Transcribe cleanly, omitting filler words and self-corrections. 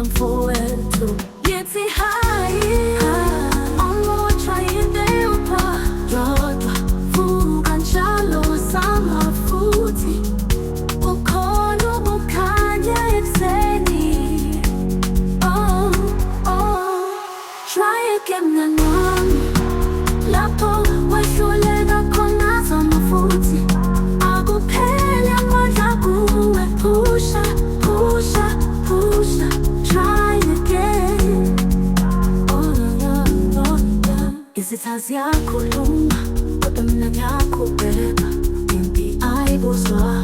mtamfo wetu yeti hai Ongo chayende upa Jodwa fuga nchalo sama futi Ukono bukanya ekseni Oh, oh Try again na nami Lapo wa shule na kona sama futi Agupele kwa jaguwe pusha Isitazi yako luma, wadamna yako beba Impi ay buswa,